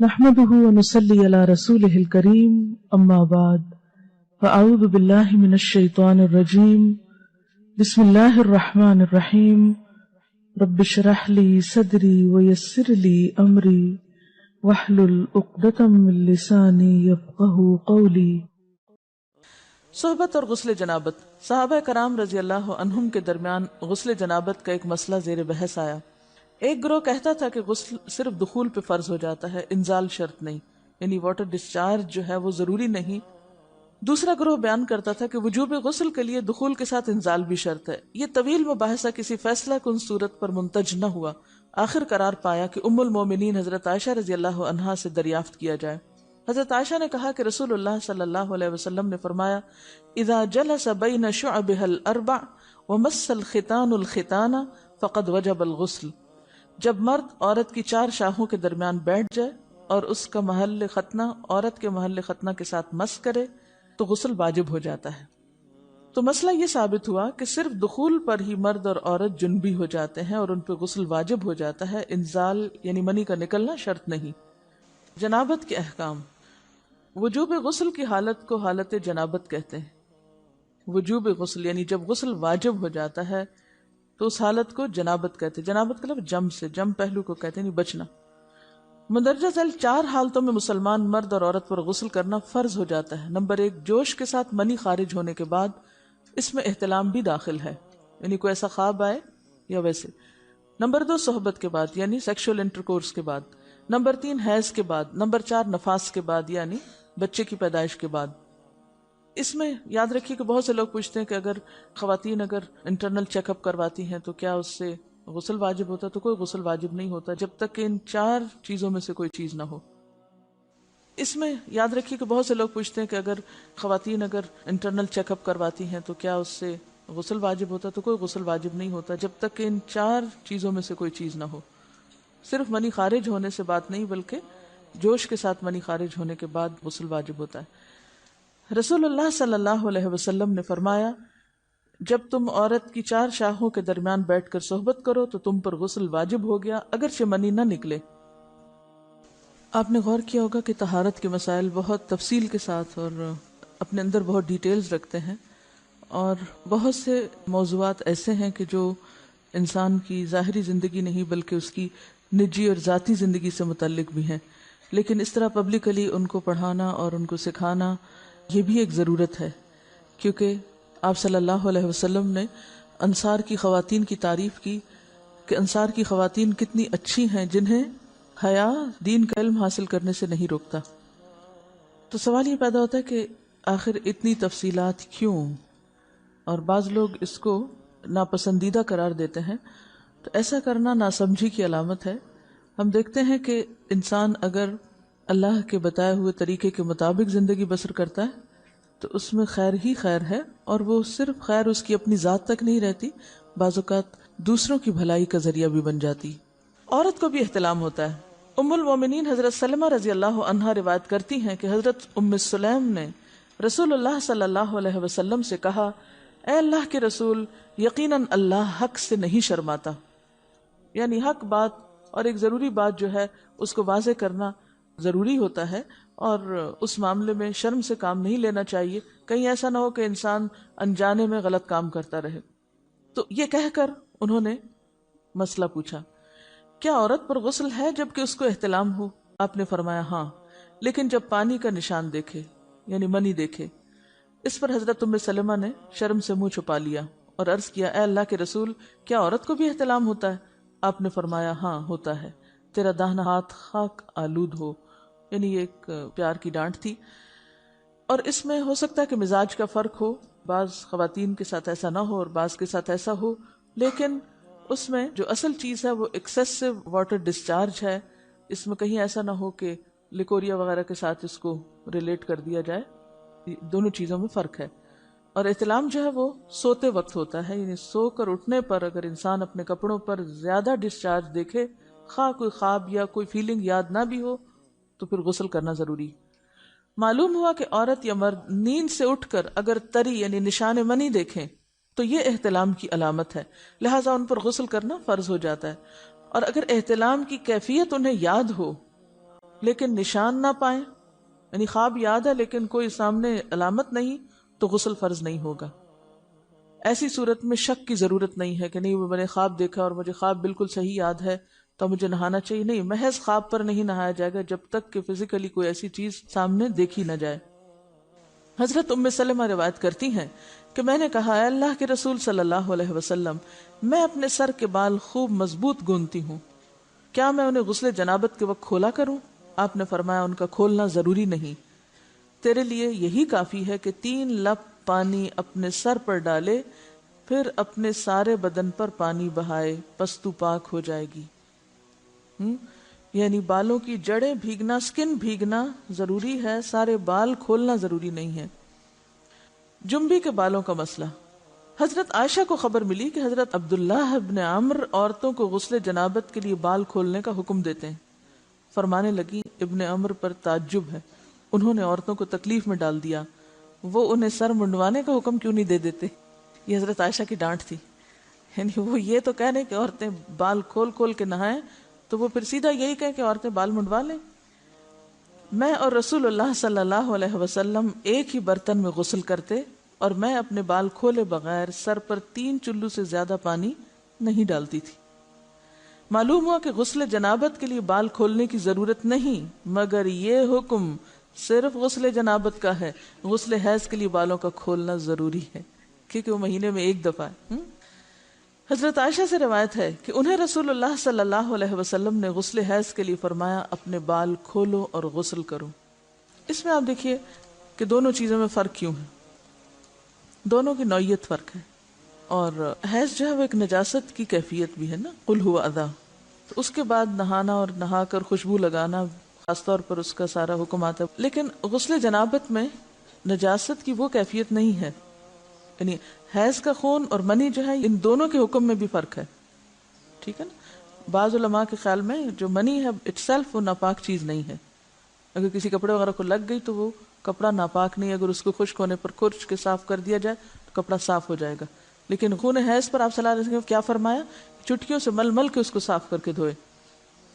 نحمده ونصلي على رسوله الكريم اما بعد فاعوذ بالله من الشيطان الرجيم بسم الله الرحمن الرحيم رب اشرح لي صدري ويسر لي امري واحلل عقدة من لساني يفقهوا قولي۔ صحبت اور غسل جنابت۔ صحابہ کرام رضی اللہ عنہم کے درمیان غسل جنابت کا ایک مسئلہ زیر بحث آیا۔ ایک گروہ کہتا تھا کہ غسل صرف دخول پہ فرض ہو جاتا ہے، انزال شرط نہیں، یعنی واٹر ڈسچارج جو ہے وہ ضروری نہیں۔ دوسرا گروہ بیان کرتا تھا کہ وجوب غسل کے لیے دخول کے ساتھ انزال بھی شرط ہے۔ یہ طویل مباحثہ کسی فیصلہ کن صورت پر منتج نہ ہوا۔ آخر قرار پایا کہ ام المومنین حضرت عائشہ رضی اللہ عنہا سے دریافت کیا جائے۔ حضرت عائشہ نے کہا کہ رسول اللہ صلی اللہ علیہ وسلم نے فرمایا، اذا جلس بین شعبها الاربع ومس الختان الختان فقد وجب الغسل۔ جب مرد عورت کی چار شاخوں کے درمیان بیٹھ جائے اور اس کا محل ختنہ عورت کے محل ختنہ کے ساتھ مس کرے تو غسل واجب ہو جاتا ہے۔ تو مسئلہ یہ ثابت ہوا کہ صرف دخول پر ہی مرد اور عورت جنبی ہو جاتے ہیں اور ان پہ غسل واجب ہو جاتا ہے، انزال یعنی منی کا نکلنا شرط نہیں۔ جنابت کے احکام۔ وجوب غسل کی حالت کو حالت جنابت کہتے ہیں۔ وجوب غسل یعنی جب غسل واجب ہو جاتا ہے تو اس حالت کو جنابت کہتے ہیں۔ جنابت کا لفظ جم سے، جم پہلو کو کہتے ہیں، نہیں بچنا۔ مندرجہ ذیل چار حالتوں میں مسلمان مرد اور عورت پر غسل کرنا فرض ہو جاتا ہے۔ نمبر 1، جوش کے ساتھ منی خارج ہونے کے بعد، اس میں احتلام بھی داخل ہے، یعنی کوئی ایسا خواب آئے یا ویسے۔ نمبر 2، صحبت کے بعد یعنی سیکشول انٹرکورس کے بعد۔ نمبر 3، حیض کے بعد۔ نمبر 4، نفاس کے بعد یعنی بچے کی پیدائش کے بعد۔ اس میں یاد رکھیے کہ بہت سے لوگ پوچھتے ہیں کہ اگر خواتین انٹرنل چیک اپ کرواتی ہیں تو کیا اس سے غسل واجب ہوتا ہے؟ تو کوئی غسل واجب نہیں ہوتا جب تک کہ ان چار چیزوں میں سے کوئی چیز نہ ہو۔ اس میں یاد رکھیے کہ بہت سے لوگ پوچھتے ہیں کہ اگر خواتین انٹرنل چیک اپ کرواتی ہیں تو کیا اس سے غسل واجب ہوتا ہے؟ تو کوئی غسل واجب نہیں ہوتا جب تک کہ ان چار چیزوں میں سے کوئی چیز نہ ہو۔ صرف منی خارج ہونے سے بات نہیں، بلکہ جوش کے ساتھ منی خارج ہونے کے بعد غسل واجب ہوتا ہے۔ رسول اللہ صلی اللہ علیہ وسلم نے فرمایا، جب تم عورت کی چار شاخوں کے درمیان بیٹھ کر صحبت کرو تو تم پر غسل واجب ہو گیا، اگرچہ منی نہ نکلے۔ آپ نے غور کیا ہوگا کہ طہارت کے مسائل بہت تفصیل کے ساتھ اور اپنے اندر بہت ڈیٹیلز رکھتے ہیں، اور بہت سے موضوعات ایسے ہیں کہ جو انسان کی ظاہری زندگی نہیں بلکہ اس کی نجی اور ذاتی زندگی سے متعلق بھی ہیں، لیکن اس طرح پبلکلی ان کو پڑھانا اور ان کو سکھانا یہ بھی ایک ضرورت ہے، کیونکہ آپ صلی اللہ علیہ وسلم نے انصار کی خواتین کی تعریف کی کہ انصار کی خواتین کتنی اچھی ہیں جنہیں حیا دین کا علم حاصل کرنے سے نہیں روکتا۔ تو سوال یہ پیدا ہوتا ہے کہ آخر اتنی تفصیلات کیوں؟ اور بعض لوگ اس کو ناپسندیدہ قرار دیتے ہیں، تو ایسا کرنا ناسمجھی کی علامت ہے۔ ہم دیکھتے ہیں کہ انسان اگر اللہ کے بتائے ہوئے طریقے کے مطابق زندگی بسر کرتا ہے تو اس میں خیر ہی خیر ہے، اور وہ صرف خیر اس کی اپنی ذات تک نہیں رہتی، بعض اوقات دوسروں کی بھلائی کا ذریعہ بھی بن جاتی۔ عورت کو بھی احتلام ہوتا ہے۔ ام المومنین حضرت سلمہ رضی اللہ عنہا روایت کرتی ہیں کہ حضرت ام سلیم نے رسول اللہ صلی اللہ علیہ وسلم سے کہا، اے اللہ کے رسول، یقیناً اللہ حق سے نہیں شرماتا، یعنی حق بات اور ایک ضروری بات جو ہے اس کو واضح کرنا ضروری ہوتا ہے، اور اس معاملے میں شرم سے کام نہیں لینا چاہیے، کہیں ایسا نہ ہو کہ انسان انجانے میں غلط کام کرتا رہے۔ تو یہ کہہ کر انہوں نے مسئلہ پوچھا، کیا عورت پر غسل ہے جبکہ اس کو احتلام ہو؟ آپ نے فرمایا ہاں، لیکن جب پانی کا نشان دیکھے یعنی منی دیکھے۔ اس پر حضرت ام سلمہ نے شرم سے منہ چھپا لیا اور عرض کیا، اے اللہ کے رسول، کیا عورت کو بھی احتلام ہوتا ہے؟ آپ نے فرمایا ہاں ہوتا ہے، تیرا داہنا ہاتھ خاک آلود ہو، یعنی یہ ایک پیار کی ڈانٹ تھی۔ اور اس میں ہو سکتا ہے کہ مزاج کا فرق ہو، بعض خواتین کے ساتھ ایسا نہ ہو اور بعض کے ساتھ ایسا ہو، لیکن اس میں جو اصل چیز ہے وہ ایکسیسو واٹر ڈسچارج ہے۔ اس میں کہیں ایسا نہ ہو کہ لیکوریا وغیرہ کے ساتھ اس کو ریلیٹ کر دیا جائے، دونوں چیزوں میں فرق ہے۔ اور احتلام جو ہے وہ سوتے وقت ہوتا ہے، یعنی سو کر اٹھنے پر اگر انسان اپنے کپڑوں پر زیادہ ڈسچارج دیکھے، خواہ کوئی خواب یا کوئی فیلنگ یاد نہ بھی ہو، تو پھر غسل کرنا ضروری۔ معلوم ہوا کہ عورت یا مرد نیند سے اٹھ کر اگر تری یعنی نشان منی دیکھیں تو یہ احتلام کی علامت ہے، لہٰذا ان پر غسل کرنا فرض ہو جاتا ہے۔ اور اگر احتلام کی کیفیت انہیں یاد ہو لیکن نشان نہ پائیں، یعنی خواب یاد ہے لیکن کوئی سامنے علامت نہیں، تو غسل فرض نہیں ہوگا۔ ایسی صورت میں شک کی ضرورت نہیں ہے کہ نہیں میں نے خواب دیکھا اور مجھے خواب بالکل صحیح یاد ہے تو مجھے نہانا چاہیے، نہیں، محض خواب پر نہیں نہایا جائے گا جب تک کہ فزیکلی کوئی ایسی چیز سامنے دیکھی نہ جائے۔ حضرت ام سلمہ روایت کرتی ہیں کہ میں نے کہا، اے اللہ کے رسول صلی اللہ علیہ وسلم، میں اپنے سر کے بال خوب مضبوط گوندتی ہوں، کیا میں انہیں غسل جنابت کے وقت کھولا کروں؟ آپ نے فرمایا، ان کا کھولنا ضروری نہیں، تیرے لیے یہی کافی ہے کہ 3 لپ پانی اپنے سر پر ڈالے، پھر اپنے سارے بدن پر پانی بہائے، پس تو پاک ہو جائے گی۔ یعنی بالوں کی جڑیں بھیگنا، سکن بھیگنا ضروری ہے، سارے بال کھولنا ضروری نہیں ہے۔ جنبی کے بالوں کا مسئلہ، حضرت عائشہ کو خبر ملی کہ حضرت عبداللہ ابن عمرو عورتوں کو غسل جنابت کے لیے بال کھولنے کا حکم دیتے ہیں۔ فرمانے لگی، ابن عمرو پر تعجب ہے، انہوں نے عورتوں کو تکلیف میں ڈال دیا، وہ انہیں سر منڈوانے کا حکم کیوں نہیں دے دیتے؟ یہ حضرت عائشہ کی ڈانٹ تھی، یعنی وہ یہ تو کہہ رہے کہ عورتیں بال کھول کھول کے نہائیں، تو وہ پھر سیدھا یہی کہیں کہ عورتیں بال منڈوا لیں۔ میں اور رسول اللہ صلی اللہ علیہ وسلم ایک ہی برتن میں غسل کرتے، اور میں اپنے بال کھولے بغیر سر پر 3 چلو سے زیادہ پانی نہیں ڈالتی تھی۔ معلوم ہوا کہ غسل جنابت کے لیے بال کھولنے کی ضرورت نہیں، مگر یہ حکم صرف غسل جنابت کا ہے، غسل حیض کے لیے بالوں کا کھولنا ضروری ہے، کیونکہ وہ مہینے میں ایک دفعہ ہے۔ حضرت عائشہ سے روایت ہے کہ انہیں رسول اللہ صلی اللہ علیہ وسلم نے غسل حیض کے لیے فرمایا، اپنے بال کھولو اور غسل کرو۔ اس میں آپ دیکھیے کہ دونوں چیزوں میں فرق کیوں ہے، دونوں کی نوعیت فرق ہے، اور حیض جو ہے وہ ایک نجاست کی کیفیت بھی ہے نا، قل ہوا اذی، تو اس کے بعد نہانا اور نہا کر خوشبو لگانا خاص طور پر اس کا سارا حکم آتا ہے، لیکن غسل جنابت میں نجاست کی وہ کیفیت نہیں ہے، یعنی حیض کا خون اور منی جو ہے ان دونوں کے حکم میں بھی فرق ہے، ٹھیک ہے نا۔ بعض علماء کے خیال میں جو منی ہے اٹ سیلف وہ ناپاک چیز نہیں ہے، اگر کسی کپڑے وغیرہ کو لگ گئی تو وہ کپڑا ناپاک نہیں، اگر اس کو خشک ہونے پر خرچ کے صاف کر دیا جائے تو کپڑا صاف ہو جائے گا۔ لیکن خون حیض پر آپ صلی اللہ علیہ وسلم کیا فرمایا، چٹکیوں سے مل مل کے اس کو صاف کر کے دھوئے،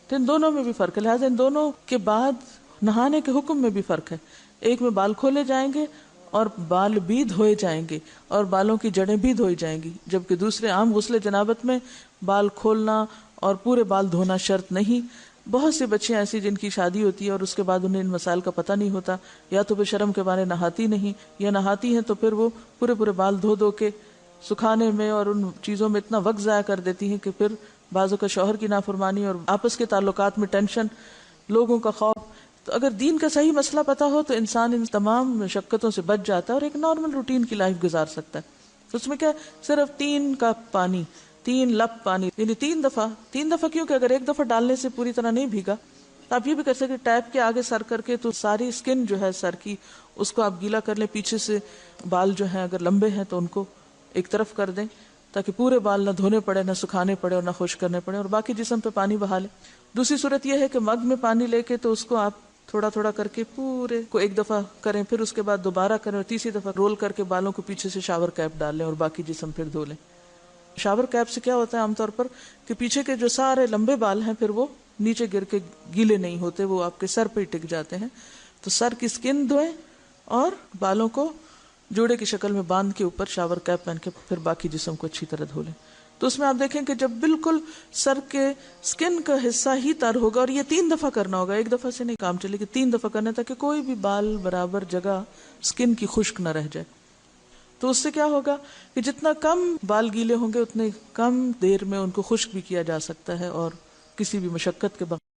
تو ان دونوں میں بھی فرق ہے، لہٰذا ان دونوں کے بعد نہانے کے حکم میں بھی فرق ہے، ایک میں بال کھولے جائیں گے اور بال بھی دھوئے جائیں گے اور بالوں کی جڑیں بھی دھوئی جائیں گی، جبکہ دوسرے عام غسل جنابت میں بال کھولنا اور پورے بال دھونا شرط نہیں۔ بہت سی بچیاں ایسی جن کی شادی ہوتی ہے اور اس کے بعد انہیں ان مسائل کا پتہ نہیں ہوتا، یا تو وہ شرم کے مارے نہاتی نہیں، یا نہاتی ہیں تو پھر وہ پورے بال دھو دھو کے سکھانے میں اور ان چیزوں میں اتنا وقت ضائع کر دیتی ہیں کہ پھر بعضوں کا شوہر کی نافرمانی اور آپس کے تعلقات میں ٹینشن، لوگوں کا خوف۔ تو اگر دین کا صحیح مسئلہ پتا ہو تو انسان ان تمام مشقتوں سے بچ جاتا ہے اور ایک نارمل روٹین کی لائف گزار سکتا ہے۔ اس میں کیا صرف 3 کپ پانی، 3 لپ پانی، یعنی 3 دفعہ کیونکہ اگر ایک دفعہ ڈالنے سے پوری طرح نہیں بھیگا تو آپ یہ بھی کر سکتے ٹیپ کے آگے سر کر کے، تو ساری اسکن جو ہے سر کی اس کو آپ گیلا کر لیں، پیچھے سے بال جو ہیں اگر لمبے ہیں تو ان کو ایک طرف کر دیں تاکہ پورے بال نہ دھونے پڑے، نہ سکھانے پڑے اور نہ خشک کرنے پڑے، اور باقی جسم پہ پانی بہا لیں۔ دوسری صورت یہ ہے کہ مگ میں پانی لے کے تو اس کو آپ تھوڑا تھوڑا کر کے پورے کو ایک دفعہ کریں، پھر اس کے بعد دوبارہ کریں، اور تیسری دفعہ رول کر کے بالوں کو پیچھے سے شاور کیپ ڈال لیں اور باقی جسم پھر دھو لیں۔ شاور کیپ سے کیا ہوتا ہے عام طور پر کہ پیچھے کے جو سارے لمبے بال ہیں پھر وہ نیچے گر کے گیلے نہیں ہوتے، وہ آپ کے سر پہ ہی ٹک جاتے ہیں۔ تو سر کی سکن دھوئیں اور بالوں کو جوڑے کی شکل میں باندھ کے اوپر شاور کیپ پہن کے پھر باقی جسم کو اچھی طرح دھو لیں۔ تو اس میں آپ دیکھیں کہ جب بالکل سر کے سکن کا حصہ ہی تر ہوگا، اور یہ 3 دفعہ کرنا ہوگا، ایک دفعہ سے نہیں کام چلے کہ 3 دفعہ کرنا، تاکہ کوئی بھی بال برابر جگہ سکن کی خشک نہ رہ جائے۔ تو اس سے کیا ہوگا کہ جتنا کم بال گیلے ہوں گے اتنے کم دیر میں ان کو خشک بھی کیا جا سکتا ہے اور کسی بھی مشقت کے بغیر۔